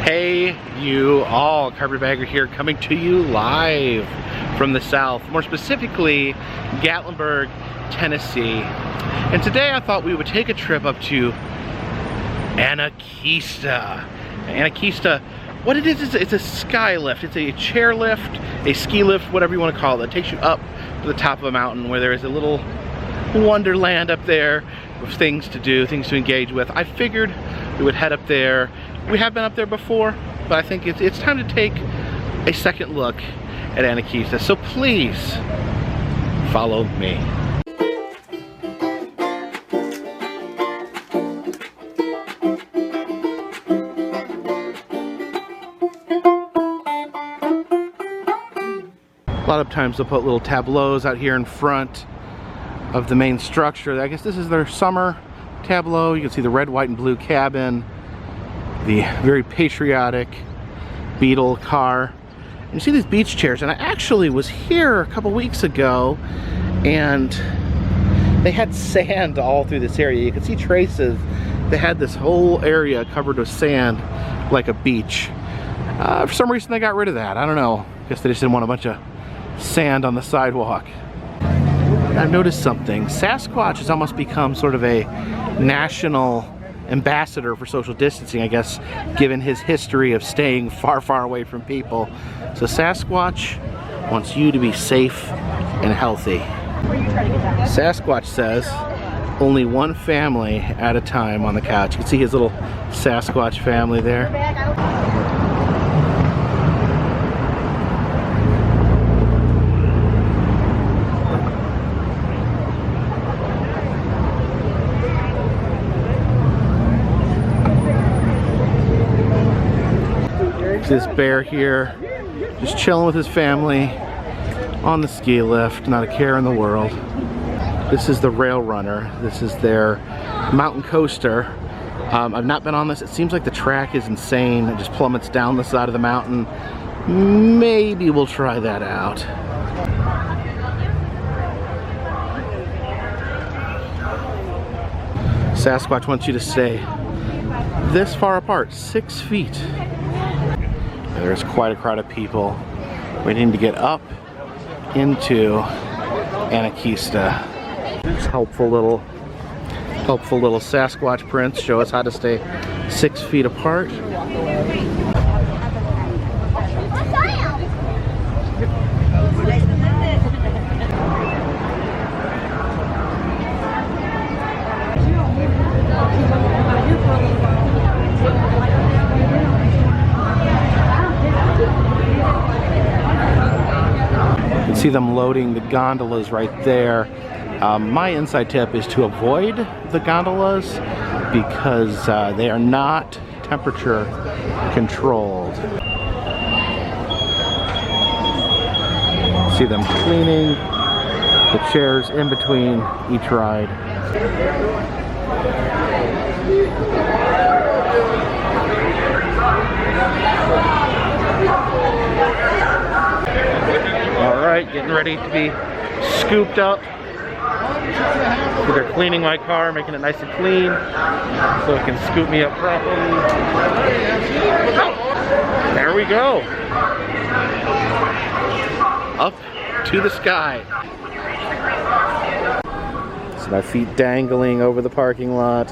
Hey you all, Carpetbagger here, coming to you live from the south, more specifically Gatlinburg, Tennessee. And today I thought we would take a trip up to Anakeesta. Anakeesta, what it is it's a sky lift. It's a chair lift, a ski lift, whatever you want to call it. It takes you up to the top of a mountain where there is a little wonderland up there with things to do, things to engage with. I figured we would head up there. We have been up there before, but I think it's time to take a second look at Ankeesta. So please follow me. A lot of times they'll put little tableaus out here in front of the main structure. I guess this is their summer tableau. You can see the red, white, and blue cabin, the very patriotic Beetle car. And you see these beach chairs, and I actually was here a couple weeks ago and they had sand all through this area. You can see traces. They had this whole area covered with sand like a beach. For some reason they got rid of that. I don't know. I guess they just didn't want a bunch of sand on the sidewalk. I've noticed something. Sasquatch has almost become sort of a national ambassador for social distancing, I guess, given his history of staying far, far away from people. So Sasquatch wants you to be safe and healthy. Sasquatch says only one family at a time on the couch. You can see his little Sasquatch family there. This bear here just chilling with his family on the ski lift, not a care in the world. This is the Rail Runner. This is their mountain coaster. I've not been on this. It seems like the track is insane. It just plummets down the side of the mountain. Maybe we'll try that out. Sasquatch wants you to stay this far apart, 6 feet. There's quite a crowd of people waiting to get up into Ankeesta. These helpful little Sasquatch prints show us how to stay 6 feet apart. See them loading the gondolas right there. My inside tip is to avoid the gondolas because they are not temperature controlled. See them cleaning the chairs in between each ride. Alright, getting ready to be scooped up. So they're cleaning my car, making it nice and clean so it can scoop me up properly. There we go. Up to the sky. So my feet dangling over the parking lot.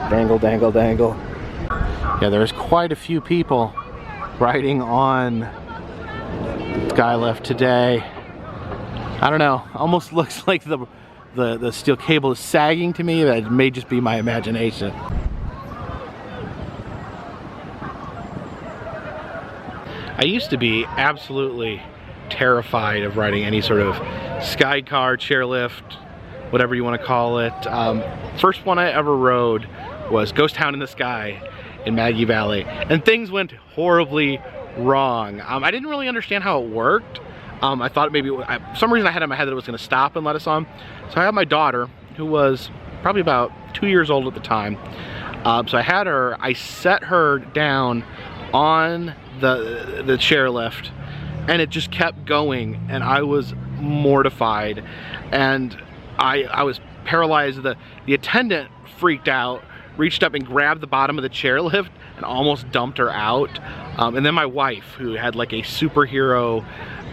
Dangle, dangle, dangle. Yeah, there's quite a few people riding on Skylift today. I don't know, almost looks like the steel cable is sagging to me. That may just be my imagination. I used to be absolutely terrified of riding any sort of sky car, chairlift, whatever you want to call it. First one I ever rode was Ghost Town in the Sky in Maggie Valley, and things went horribly wrong. I didn't really understand how it worked. I thought maybe, for some reason I had in my head that it was going to stop and let us on. So I had my daughter, who was probably about 2 years old at the time. So I had her, I set her down on the chairlift, and it just kept going, and I was mortified. And I was paralyzed. The attendant freaked out, reached up and grabbed the bottom of the chairlift and almost dumped her out. And then my wife, who had like a superhero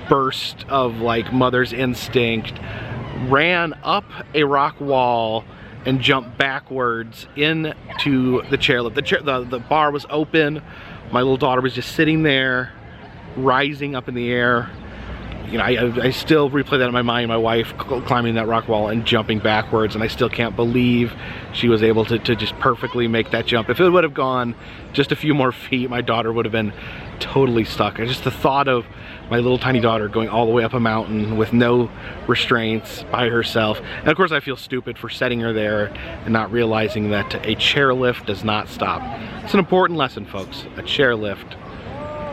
burst of like mother's instinct, ran up a rock wall and jumped backwards into the chairlift. The bar was open. My little daughter was just sitting there, rising up in the air. You know, I still replay that in my mind, my wife climbing that rock wall and jumping backwards, and I still can't believe she was able to just perfectly make that jump. If it would have gone just a few more feet, my daughter would have been totally stuck. Just the thought of my little tiny daughter going all the way up a mountain with no restraints by herself. And of course I feel stupid for setting her there and not realizing that a chairlift does not stop. It's an important lesson, folks. A chairlift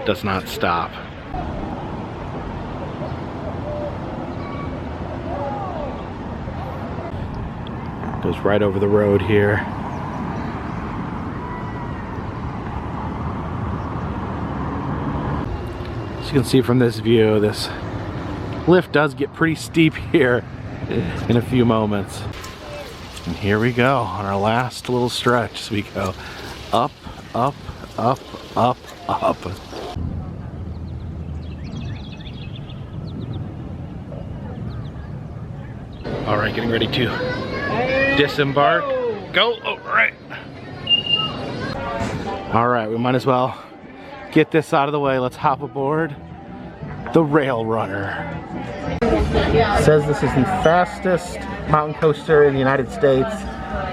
does not stop. Goes right over the road here. As you can see from this view, this lift does get pretty steep here in a few moments. And here we go on our last little stretch. So we go up, up, up, up, up. All right, getting ready to disembark. Go. Oh, right. All right, we might as well get this out of the way. Let's hop aboard the Rail Runner. It says this is the fastest mountain coaster in the United States.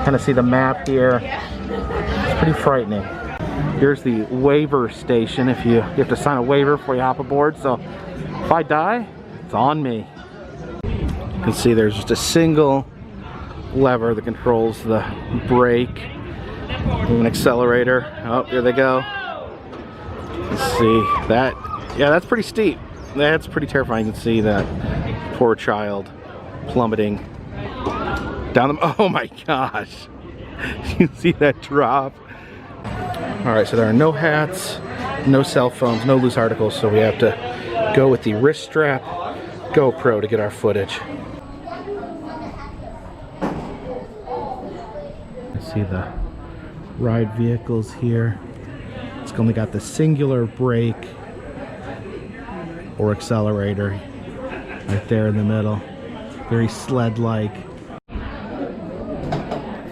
Kind of see the map here. It's pretty frightening. Here's the waiver station. If you have to sign a waiver before you hop aboard. So if I die, it's on me. You can see there's just a single lever that controls the brake and an accelerator. Oh, here they go. Let's see that. Yeah, that's pretty steep. That's pretty terrifying. You can see that poor child plummeting down the. Oh my gosh! You can see that drop. All right, so there are no hats, no cell phones, no loose articles, so we have to go with the wrist strap GoPro to get our footage. See the ride vehicles here. It's only got the singular brake or accelerator right there in the middle. Very sled-like.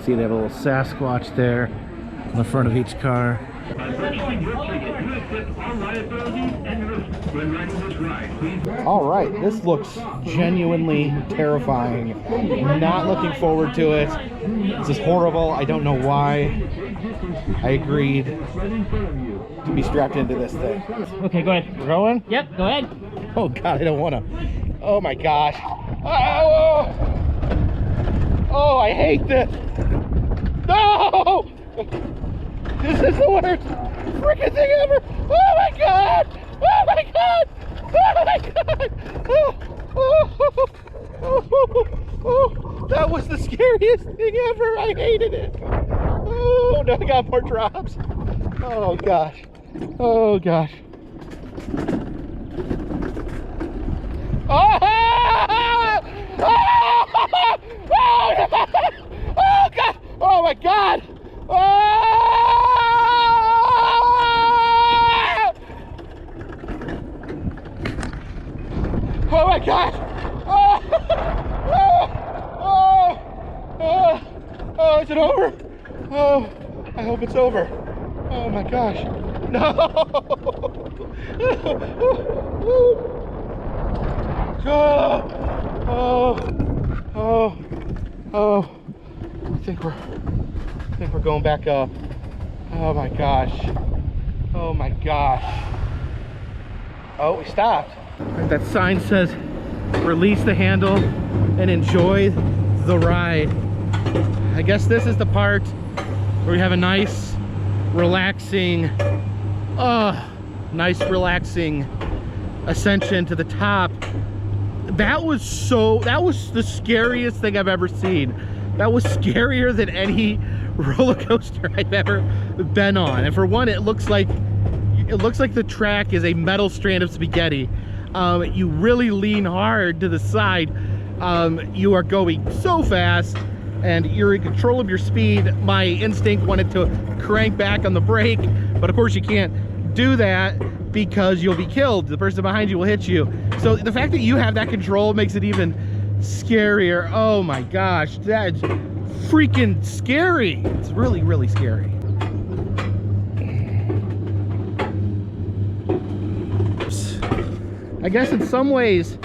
See, they have a little Sasquatch there on the front of each car. All right, this looks genuinely terrifying. Not looking forward to it. This is horrible. I don't know why I agreed to be strapped into this thing. Okay, go ahead. We're going? Yep, go ahead. Oh God, I don't want to. Oh my gosh. Oh, oh, I hate this. No! This is the worst freaking thing ever. Oh my God! Oh my God! Oh my God! Oh, oh, oh, oh, that was the scariest thing ever. I hated it. Oh no, I got more drops. Oh gosh. Oh gosh. Oh! Oh! Oh God! Oh my God! Oh! Oh my God! Oh! Oh! Oh! Oh! Oh! Is it over? Oh! I hope it's over. Oh my gosh! No! Oh! Oh! Oh! Oh! I think we're going back up. Oh my gosh. Oh my gosh. Oh, we stopped. That sign says, release the handle and enjoy the ride. I guess this is the part where we have a nice, relaxing ascension to the top. That was the scariest thing I've ever seen. That was scarier than any roller coaster I've ever been on. And for one, it looks like the track is a metal strand of spaghetti. You really lean hard to the side. You are going so fast. and you're in control of your speed, my instinct wanted to crank back on the brake, but of course you can't do that because you'll be killed. The person behind you will hit you. So the fact that you have that control makes it even scarier. Oh my gosh, that's freaking scary. It's really, really scary. I guess in some ways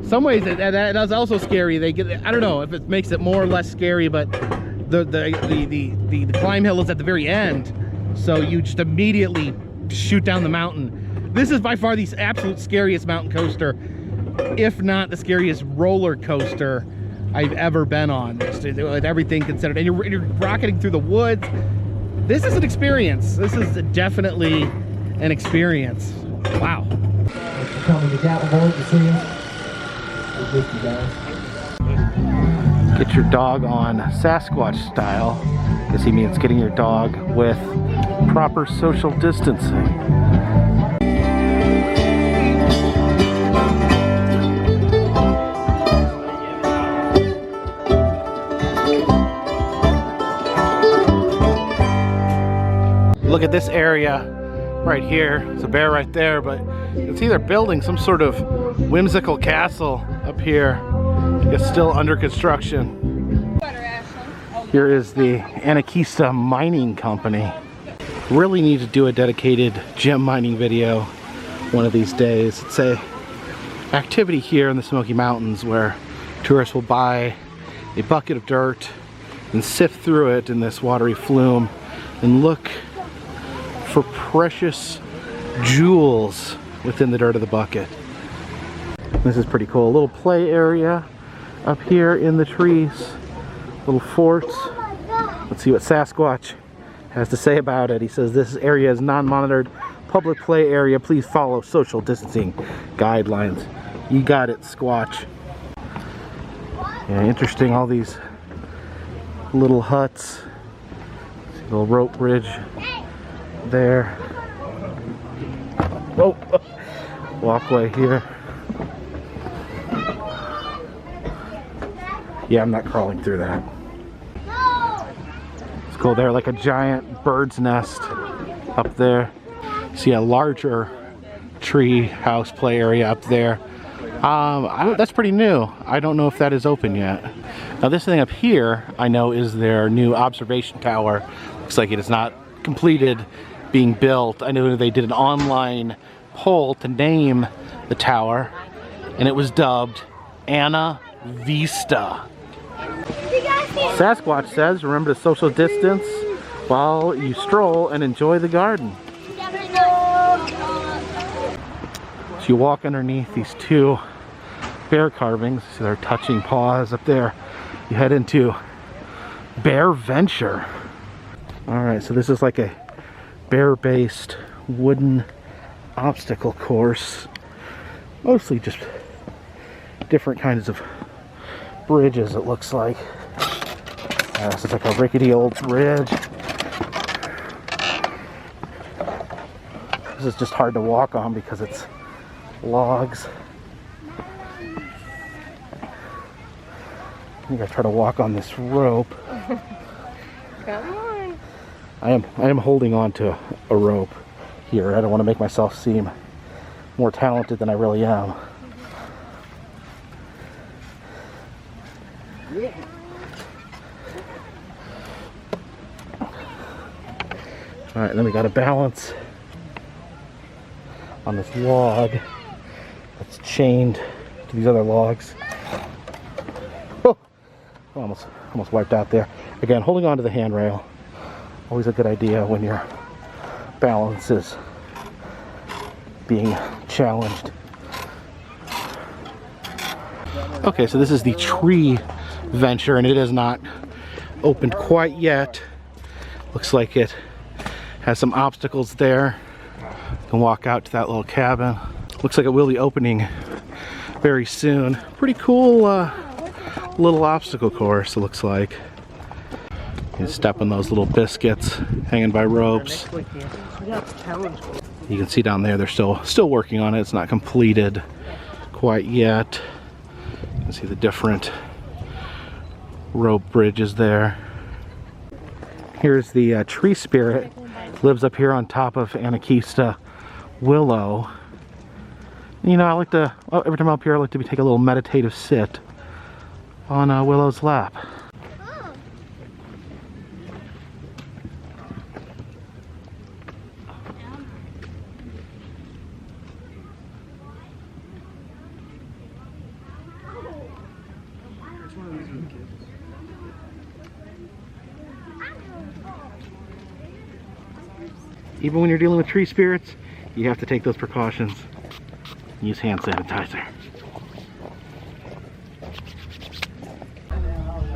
that is also scary. They get, I don't know if it makes it more or less scary, but the climb hill is at the very end, so you just immediately shoot down the mountain. This is by far the absolute scariest mountain coaster, if not the scariest roller coaster I've ever been on, with everything considered. And you're rocketing through the woods. This is an experience. This is definitely an experience. Wow. Coming to Carpetbagger to see us. We'll you guys. Get your dog on Sasquatch style. This he means getting your dog with proper social distancing. Look at this area right here. There's a bear right there, but it's either building some sort of whimsical castle up here. It's still under construction. Here is the Anakeesta mining company. Really need to do a dedicated gem mining video one of these days. It's a activity here in the Smoky Mountains where tourists will buy a bucket of dirt and sift through it in this watery flume and look for precious jewels within the dirt of the bucket. This is pretty cool. A little play area up here in the trees. Little forts. Let's see what Sasquatch has to say about it. He says this area is non-monitored public play area. Please follow social distancing guidelines. You got it, Squatch. Yeah, interesting, all these little huts. Little rope bridge there. Oh, walkway here. Yeah, I'm not crawling through that. It's cool there, like a giant bird's nest up there. See a larger tree house play area up there. That's pretty new. I don't know if that is open yet. Now this thing up here, I know, is their new observation tower. Looks like it is not completed being built. I know they did an online poll to name the tower, and it was dubbed Anakeesta. Sasquatch says, remember to social distance while you stroll and enjoy the garden. So you walk underneath these two bear carvings. See their touching paws up there. You head into Bear Venture. Alright, so this is like a bear-based wooden obstacle course. Mostly just different kinds of bridges, it looks like. This is like a rickety old bridge. This is just hard to walk on because it's logs. I think I try to walk on this rope. Come on. I am holding on to a rope here. I don't want to make myself seem more talented than I really am. Yeah. Alright, then we got a balance on this log that's chained to these other logs. Oh, almost wiped out there. Again, holding on to the handrail. Always a good idea when your balance is being challenged. Okay, so this is the tree venture, and it is not opened quite yet. Looks like it has some obstacles there. You can walk out to that little cabin. Looks like it will be opening very soon. Pretty cool little obstacle course, it looks like. You can step on those little biscuits hanging by ropes. You can see down there they're still working on it. It's not completed quite yet. You can see the different rope bridges there. Here's the tree spirit. Lives up here on top of Anakeesta willow. You know, I like to, every time I'm up here, I like to take a little meditative sit on Willow's lap. Even when you're dealing with tree spirits, you have to take those precautions. Use hand sanitizer.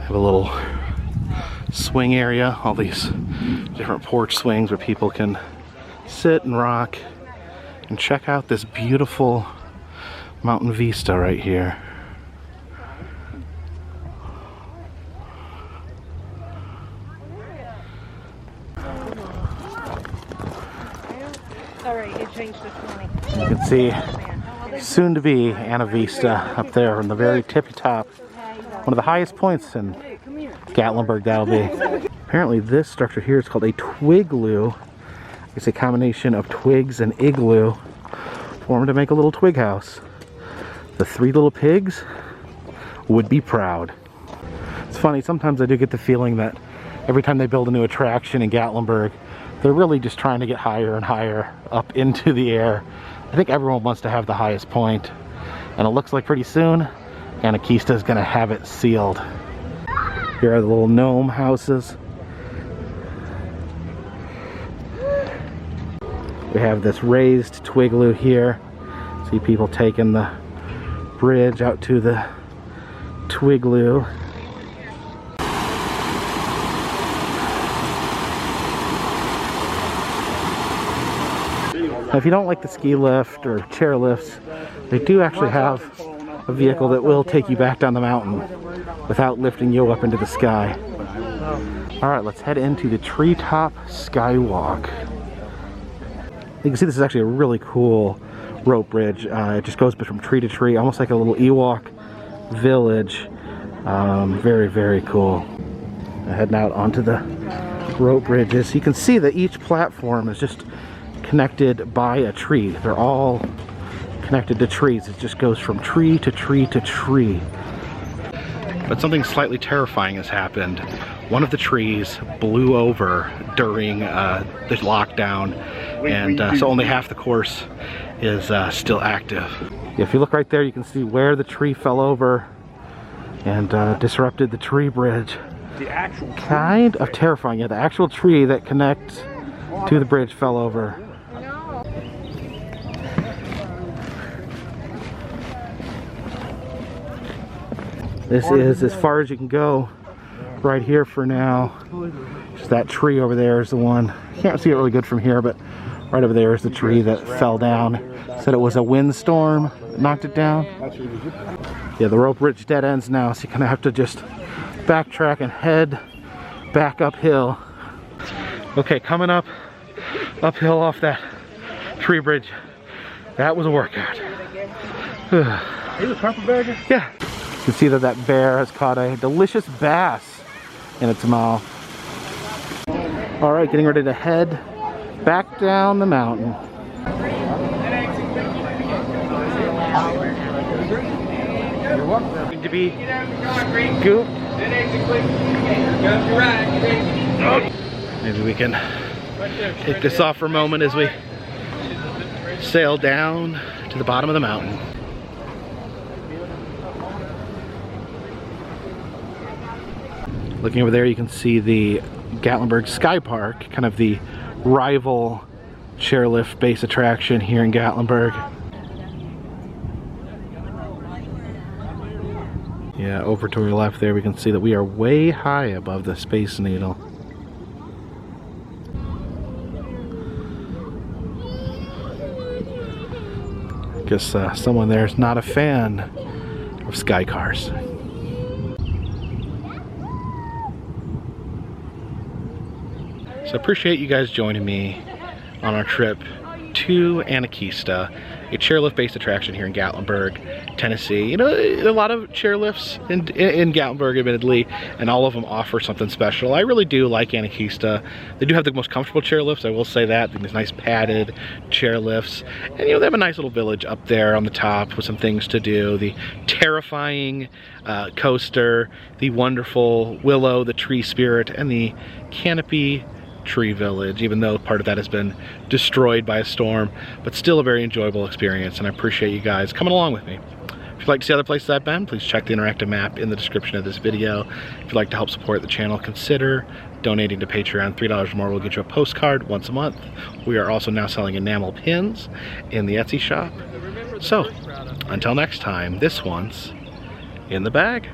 Have a little swing area, all these different porch swings where people can sit and rock and check out this beautiful mountain vista right here. You can see soon to be Anakeesta up there on the very tippy top. One of the highest points in Gatlinburg, that'll be. Apparently this structure here is called a twigloo. It's a combination of twigs and igloo formed to make a little twig house. The three little pigs would be proud. It's funny, sometimes I do get the feeling that every time they build a new attraction in Gatlinburg, they're really just trying to get higher and higher up into the air. I think everyone wants to have the highest point, and it looks like pretty soon Anakeesta is going to have it sealed. Here are the little gnome houses. We have this raised twigloo here. See people taking the bridge out to the twigloo. Now, if you don't like the ski lift or chair lifts, they do actually have a vehicle that will take you back down the mountain without lifting you up into the sky. Alright, let's head into the Treetop skywalk. You can see this is actually a really cool rope bridge. It just goes from tree to tree, almost like a little Ewok village. Very, very cool. Heading out onto the rope bridges. You can see that each platform is just connected by a tree. They're all connected to trees. It just goes from tree to tree to tree. But something slightly terrifying has happened. One of the trees blew over during the lockdown, and so only half the course is still active. If you look right there, you can see where the tree fell over and disrupted the tree bridge. The actual tree? Kind of terrifying. Yeah, the actual tree that connects to the bridge fell over. This is as far as you can go right here for now. Just that tree over there is the one. Can't see it really good from here, but right over there is the tree that fell down. Said it was a windstorm that knocked it down. Yeah, the rope bridge dead ends now, so you kind of have to just backtrack and head back uphill. Okay, coming uphill off that tree bridge. That was a workout. Are you a carpetbagger? Yeah. You can see that that bear has caught a delicious bass in its mouth. All right, getting ready to head back down the mountain. Going to be Goop. Maybe we can take this off for a moment as we sail down to the bottom of the mountain. Looking over there, you can see the Gatlinburg Sky Park, kind of the rival chairlift base attraction here in Gatlinburg. Yeah, over to your left there, we can see that we are way high above the Space Needle. I guess someone there is not a fan of sky cars. So I appreciate you guys joining me on our trip to Anakeesta, a chairlift-based attraction here in Gatlinburg, Tennessee. You know, a lot of chairlifts in Gatlinburg, admittedly, and all of them offer something special. I really do like Anakeesta. They do have the most comfortable chairlifts, I will say that. These nice padded chairlifts. And you know, they have a nice little village up there on the top with some things to do. The terrifying coaster, the wonderful willow, the tree spirit, and the canopy tree village, even though part of that has been destroyed by a storm, but still a very enjoyable experience, and I appreciate you guys coming along with me. If you'd like to see other places I've been, please check the interactive map in the description of this video. If you'd like to help support the channel, consider donating to Patreon. $3 or more will get you a postcard once a month. We are also now selling enamel pins in the Etsy shop. So, until next time, this one's in the bag.